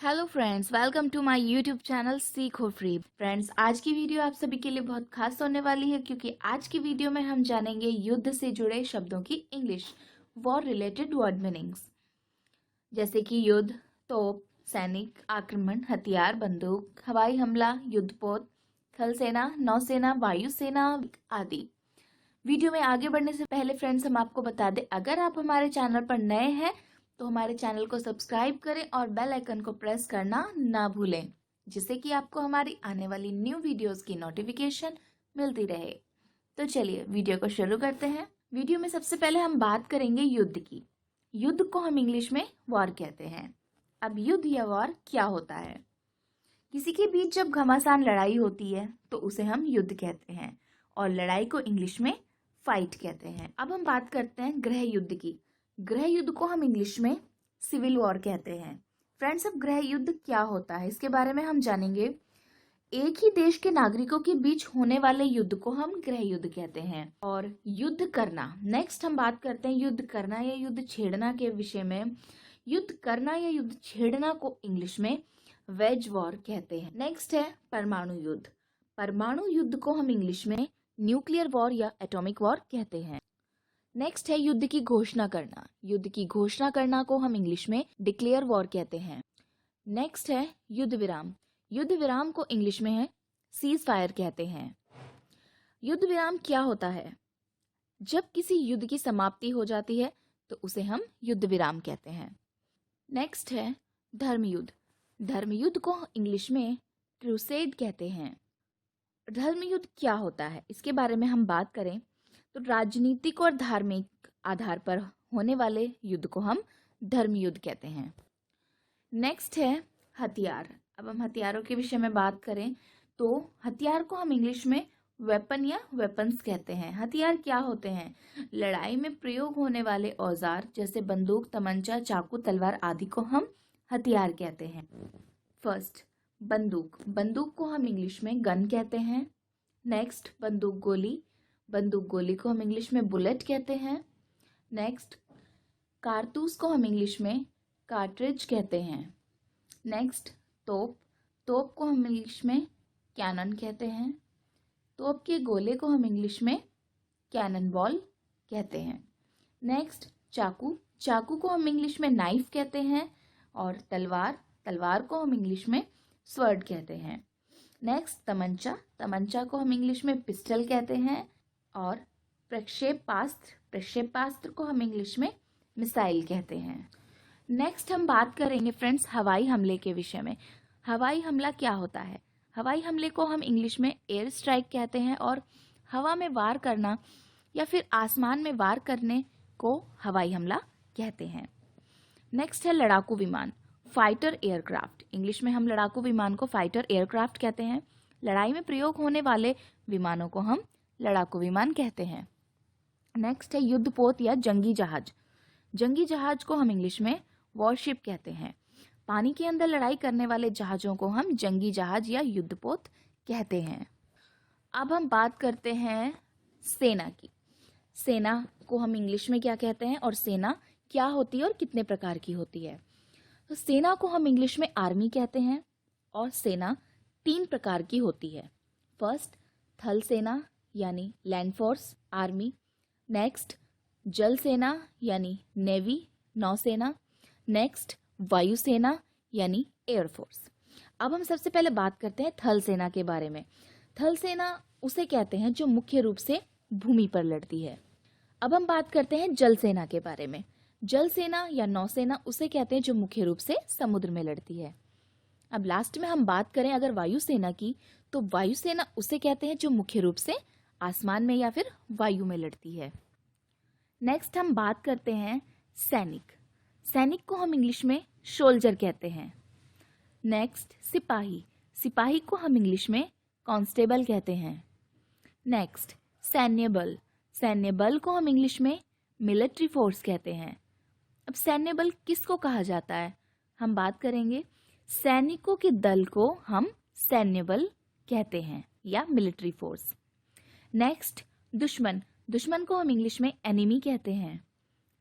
Hello friends, welcome to my YouTube channel सीखो free. Friends, आज की वीडियो आप सभी के लिए बहुत खास होने वाली है क्योंकि आज की वीडियो में हम जानेंगे युद्ध से जुड़े शब्दों की English war related word meanings, जैसे कि युद्ध, तोप, सैनिक, आक्रमण, हथियार, बंदूक, हवाई हमला, युद्धपोत, थल सेना, नौसेना, वायुसेना आदि। वीडियो में आगे बढ़ने से पहले फ्रेंड्स हम आपको बता दें, अगर आप हमारे चैनल पर नए हैं तो हमारे चैनल को सब्सक्राइब करें और बेल आइकन को प्रेस करना ना भूलें, जिससे कि आपको हमारी आने वाली न्यू वीडियोस की नोटिफिकेशन मिलती रहे। तो चलिए वीडियो को शुरू करते हैं। वीडियो में सबसे पहले हम बात करेंगे युद्ध की। युद्ध को हम इंग्लिश में वॉर कहते हैं। अब युद्ध या वॉर क्या होता है? किसी के बीच जब घमासान लड़ाई होती है तो उसे हम युद्ध कहते हैं और लड़ाई को इंग्लिश में फाइट कहते हैं। अब हम बात करते हैं गृह युद्ध की। गृह युद्ध को हम इंग्लिश में सिविल वॉर कहते हैं। फ्रेंड्स, अब गृह युद्ध क्या होता है इसके बारे में हम जानेंगे। एक ही देश के नागरिकों के बीच होने वाले युद्ध को हम गृह युद्ध कहते हैं। और युद्ध करना, नेक्स्ट हम बात करते हैं युद्ध करना या युद्ध छेड़ना के विषय में। युद्ध करना या युद्ध छेड़ना को इंग्लिश में वेज वॉर कहते हैं। नेक्स्ट है परमाणु युद्ध। परमाणु युद्ध को हम इंग्लिश में न्यूक्लियर वॉर या एटॉमिक वॉर कहते हैं। नेक्स्ट है युद्ध की घोषणा करना। युद्ध की घोषणा करना को हम इंग्लिश में डिक्लेयर वॉर कहते हैं। नेक्स्ट है युद्ध विराम। युद्ध विराम को इंग्लिश में है सीज फायर कहते हैं। युद्ध विराम क्या होता है? जब किसी युद्ध की समाप्ति हो जाती है तो उसे हम युद्ध विराम कहते हैं। नेक्स्ट है धर्म युद्ध। धर्म युद्ध को इंग्लिश में क्रूसेड कहते हैं। धर्म युद्ध क्या होता है इसके बारे में हम बात करें तो राजनीतिक और धार्मिक आधार पर होने वाले युद्ध को हम धर्म युद्ध कहते हैं। नेक्स्ट है हथियार। अब हम हथियारों के विषय में बात करें तो हथियार को हम इंग्लिश में वेपन या वेपन्स कहते हैं। हथियार क्या होते हैं? लड़ाई में प्रयोग होने वाले औजार जैसे बंदूक, तमंचा, चाकू, तलवार आदि को हम हथियार कहते हैं। फर्स्ट, बंदूक। बंदूक को हम इंग्लिश में गन कहते हैं। नेक्स्ट, बंदूक गोली। बंदूक गोली को हम इंग्लिश में बुलेट कहते हैं। नेक्स्ट, कारतूस को हम इंग्लिश में कार्ट्रिज कहते हैं। नेक्स्ट, तोप। तोप को हम इंग्लिश में कैनन कहते हैं। तोप के गोले को हम इंग्लिश में कैनन बॉल कहते हैं। नेक्स्ट, चाकू। चाकू को हम इंग्लिश में नाइफ कहते हैं। और तलवार, तलवार को हम इंग्लिश में स्वर्ड कहते हैं। नेक्स्ट, तमंचा। तमंचा को हम इंग्लिश में पिस्टल कहते हैं। और प्रक्षेपास्त्र, प्रक्षेपास्त्र को हम इंग्लिश में मिसाइल कहते हैं। नेक्स्ट हम बात करेंगे फ्रेंड्स हवाई हमले के विषय में। हवाई हमला क्या होता है? हवाई हमले को हम इंग्लिश में एयर स्ट्राइक कहते हैं और हवा में वार करना या फिर आसमान में वार करने को हवाई हमला कहते हैं। नेक्स्ट है लड़ाकू विमान, फाइटर एयरक्राफ्ट। इंग्लिश में हम लड़ाकू विमान को फाइटर एयरक्राफ्ट कहते हैं। लड़ाई में प्रयोग होने वाले विमानों को हम लड़ाकू विमान कहते हैं। नेक्स्ट है युद्धपोत या जंगी जहाज। जंगी जहाज को हम इंग्लिश में वॉरशिप कहते हैं। पानी के अंदर लड़ाई करने वाले जहाजों को हम जंगी जहाज या युद्धपोत कहते हैं। अब हम बात करते हैं सेना की। सेना को हम इंग्लिश में क्या कहते हैं और सेना क्या होती है और कितने प्रकार की होती है? तो सेना को हम इंग्लिश में आर्मी कहते हैं और सेना 3 प्रकार की होती है। फर्स्ट, थल सेना यानी लैंड फोर्स आर्मी। नेक्स्ट, जल सेना यानी नेवी नौसेना। नेक्स्ट, वायुसेना यानी एयरफोर्स। अब हम सबसे पहले बात करते हैं थल सेना के बारे में। थल सेना उसे कहते हैं जो मुख्य रूप से भूमि पर लड़ती है। अब हम बात करते हैं जल सेना के बारे में। जल सेना या नौसेना उसे कहते हैं जो मुख्य रूप से समुद्र में लड़ती है। अब लास्ट में हम बात करें अगर वायुसेना की, तो वायुसेना उसे कहते हैं जो मुख्य रूप से आसमान में या फिर वायु में लड़ती है। नेक्स्ट हम बात करते हैं सैनिक। सैनिक को हम इंग्लिश में सोल्जर कहते हैं। नेक्स्ट, सिपाही। सिपाही को हम इंग्लिश में कांस्टेबल कहते हैं। नेक्स्ट, सैन्य बल। सैन्य बल को हम इंग्लिश में मिलिट्री फोर्स कहते हैं। अब सैन्य बल किसको कहा जाता है? हम बात करेंगे सैनिकों के दल को हम सैन्य बल कहते हैं या मिलिट्री फोर्स। नेक्स्ट, दुश्मन। दुश्मन को हम इंग्लिश में एनिमी कहते हैं।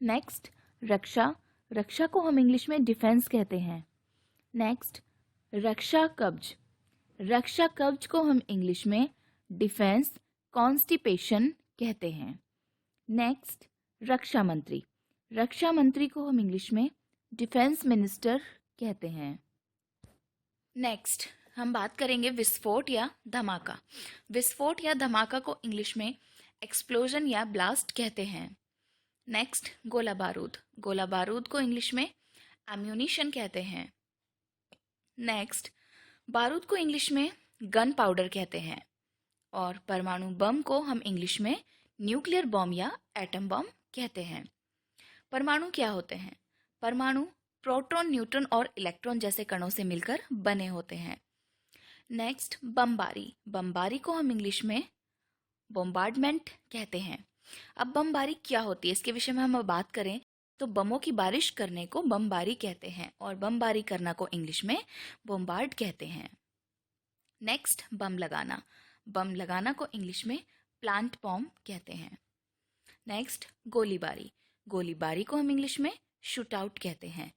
नेक्स्ट, रक्षा। रक्षा को हम इंग्लिश में डिफेंस कहते हैं। नेक्स्ट, रक्षा कवच। रक्षा कवच को हम इंग्लिश में डिफेंस कॉन्स्टिपेशन कहते हैं। नेक्स्ट, रक्षा मंत्री। रक्षा मंत्री को हम इंग्लिश में डिफेंस मिनिस्टर कहते हैं। नेक्स्ट, हम बात करेंगे विस्फोट या धमाका। विस्फोट या धमाका को इंग्लिश में एक्सप्लोजन या ब्लास्ट कहते हैं। नेक्स्ट, गोला बारूद। गोला बारूद को इंग्लिश में एम्यूनिशन कहते हैं। नेक्स्ट, बारूद को इंग्लिश में गन पाउडर कहते हैं। और परमाणु बम को हम इंग्लिश में न्यूक्लियर बम या एटम बम कहते हैं। परमाणु क्या होते हैं? परमाणु प्रोटॉन, न्यूट्रॉन और इलेक्ट्रॉन जैसे कणों से मिलकर बने होते हैं। नेक्स्ट, बमबारी। बमबारी को हम इंग्लिश में बॉम्बार्डमेंट कहते हैं। अब बमबारी क्या होती है, इसके विषय में हम बात करें तो बमों की बारिश करने को बमबारी कहते हैं और बमबारी करना को इंग्लिश में बॉम्बार्ड कहते हैं। नेक्स्ट, बम लगाना। बम लगाना को इंग्लिश में प्लांट बॉम्ब कहते हैं। नेक्स्ट, गोलीबारी। गोलीबारी को हम इंग्लिश में शूट आउट कहते हैं।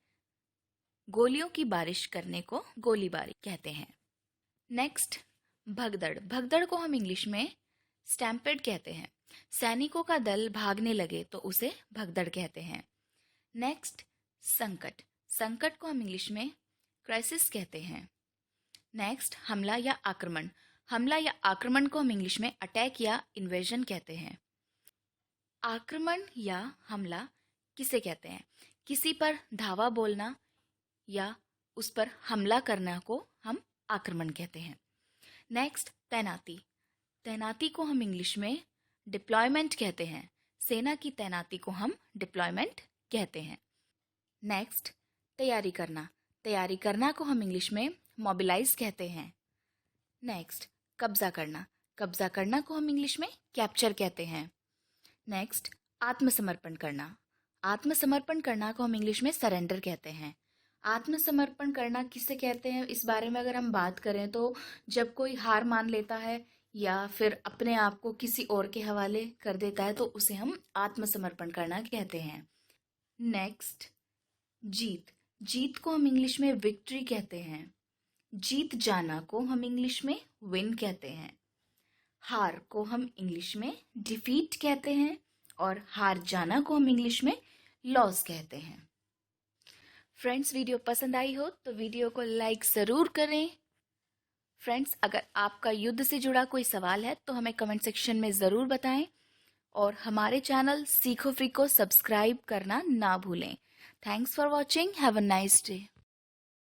गोलियों की बारिश करने को गोलीबारी कहते हैं। नेक्स्ट, भगदड़। भगदड़ को हम इंग्लिश में स्टैम्पेड कहते हैं। सैनिकों का दल भागने लगे तो उसे भगदड़ कहते हैं। नेक्स्ट, संकट। संकट को हम इंग्लिश में क्राइसिस कहते हैं। नेक्स्ट, हमला या आक्रमण। हमला या आक्रमण को हम इंग्लिश में अटैक या इन्वेजन कहते हैं। आक्रमण या हमला किसे कहते हैं? किसी पर धावा बोलना या उस पर हमला करना को हम आक्रमण कहते हैं। नेक्स्ट, तैनाती। तैनाती को हम इंग्लिश में डिप्लॉयमेंट कहते हैं। सेना की तैनाती को हम डिप्लॉयमेंट कहते हैं। नेक्स्ट, तैयारी करना। तैयारी करना को हम इंग्लिश में मोबिलाइज कहते हैं। नेक्स्ट, कब्जा करना। कब्जा करना को हम इंग्लिश में कैप्चर कहते हैं। नेक्स्ट, आत्मसमर्पण करना। आत्मसमर्पण करना को हम इंग्लिश में सरेंडर कहते हैं। आत्मसमर्पण करना किसे कहते हैं, इस बारे में अगर हम बात करें तो जब कोई हार मान लेता है या फिर अपने आप को किसी और के हवाले कर देता है तो उसे हम आत्मसमर्पण करना कहते हैं। नेक्स्ट, जीत। जीत को हम इंग्लिश में विक्ट्री कहते हैं। जीत जाना को हम इंग्लिश में विन कहते हैं। हार को हम इंग्लिश में डिफीट कहते हैं और हार जाना को हम इंग्लिश में लॉस कहते हैं। फ्रेंड्स, वीडियो पसंद आई हो तो वीडियो को लाइक ज़रूर करें। फ्रेंड्स, अगर आपका युद्ध से जुड़ा कोई सवाल है तो हमें कमेंट सेक्शन में ज़रूर बताएं और हमारे चैनल सीखो फ्री को सब्सक्राइब करना ना भूलें। Thanks for watching. Have a nice day.